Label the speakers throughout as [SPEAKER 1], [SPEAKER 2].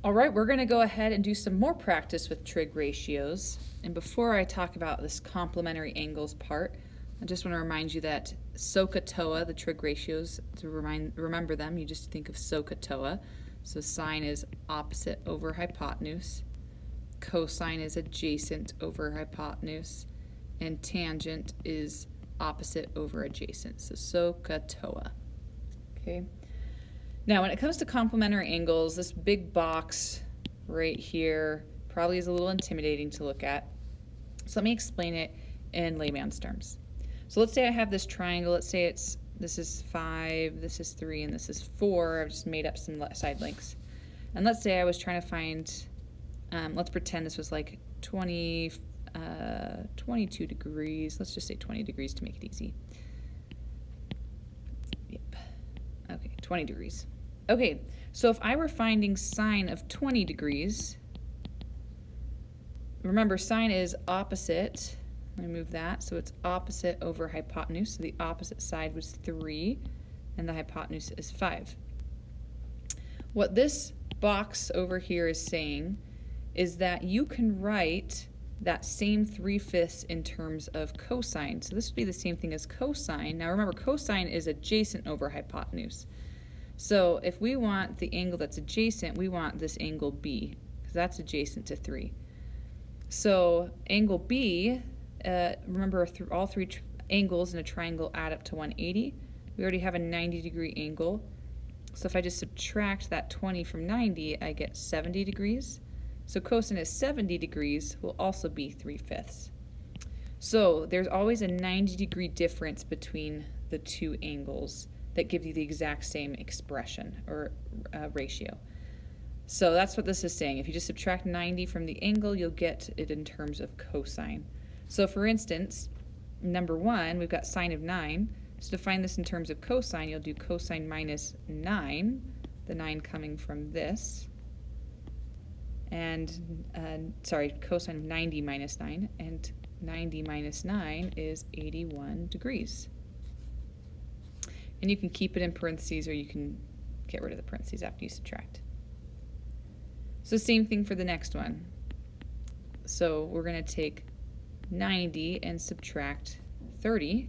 [SPEAKER 1] All right, we're going to go ahead and do some more practice with trig ratios. And before I talk about this complementary angles part, I just want to remind you that SOHCAHTOA, the trig ratios, to remember them, you just think of SOHCAHTOA. So sine is opposite over hypotenuse, cosine is adjacent over hypotenuse, and tangent is opposite over adjacent. So SOHCAHTOA. Okay. Now, when it comes to complementary angles, this big box right here probably is a little intimidating to look at. So let me explain it in layman's terms. So let's say I have this triangle. Let's say this is 5, this is 3, and this is 4. I've just made up some side lengths. And let's say I was trying to find, let's pretend this was like 22 degrees. Let's just say 20 degrees to make it easy. Yep. Okay, 20 degrees. Okay, so if I were finding sine of 20 degrees, remember sine is opposite. Let me move that. So it's opposite over hypotenuse. So the opposite side was 3, and the hypotenuse is 5. What this box over here is saying is that you can write that same 3/5 in terms of cosine. So this would be the same thing as cosine. Now remember, cosine is adjacent over hypotenuse. So if we want the angle that's adjacent, we want this angle B, because that's adjacent to 3. So angle B, remember all three angles in a triangle add up to 180. We already have a 90-degree angle. So if I just subtract that 20 from 90, I get 70 degrees. So cosine is 70 degrees will also be 3/5. So there's always a 90-degree difference between the two angles that give you the exact same expression or ratio. So that's what this is saying. If you just subtract 90 from the angle, you'll get it in terms of cosine. So for instance, number 1, we've got sine of 9. So to find this in terms of cosine, you'll do cosine minus 9, the 9 coming from this. And, cosine of 90 minus 9, and 90 minus 9 is 81 degrees. And you can keep it in parentheses, or you can get rid of the parentheses after you subtract. So same thing for the next one. So we're going to take 90 and subtract 30.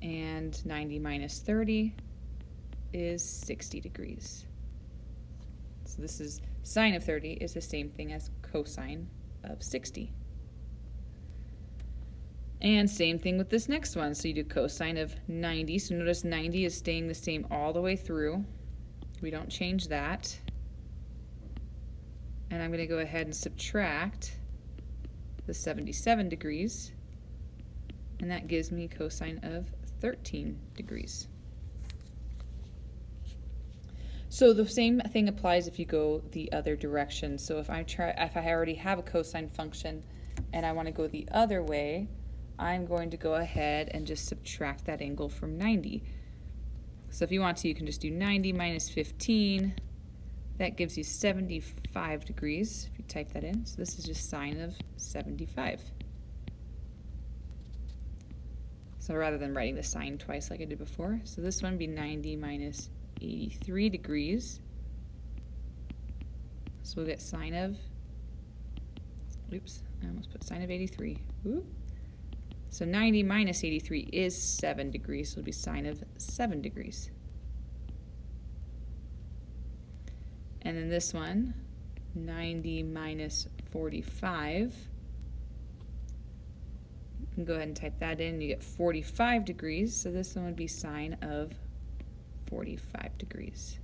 [SPEAKER 1] And 90 minus 30 is 60 degrees. So this is sine of 30 is the same thing as cosine of 60. And same thing with this next one. So you do cosine of 90. So notice 90 is staying the same all the way through. We don't change that. And I'm going to go ahead and subtract the 77 degrees. And that gives me cosine of 13 degrees. So the same thing applies if you go the other direction. So if I already have a cosine function and I want to go the other way, I'm going to go ahead and just subtract that angle from 90. So if you want to, you can just do 90 minus 15. That gives you 75 degrees if you type that in. So this is just sine of 75. So rather than writing the sine twice like I did before, so this one would be 90 minus 83 degrees. So we'll get sine of, oops, I almost put sine of 83. Whoop. So 90 minus 83 is 7 degrees, so it'll be sine of 7 degrees. And then this one, 90 minus 45. You can go ahead and type that in, you get 45 degrees, so this one would be sine of 45 degrees.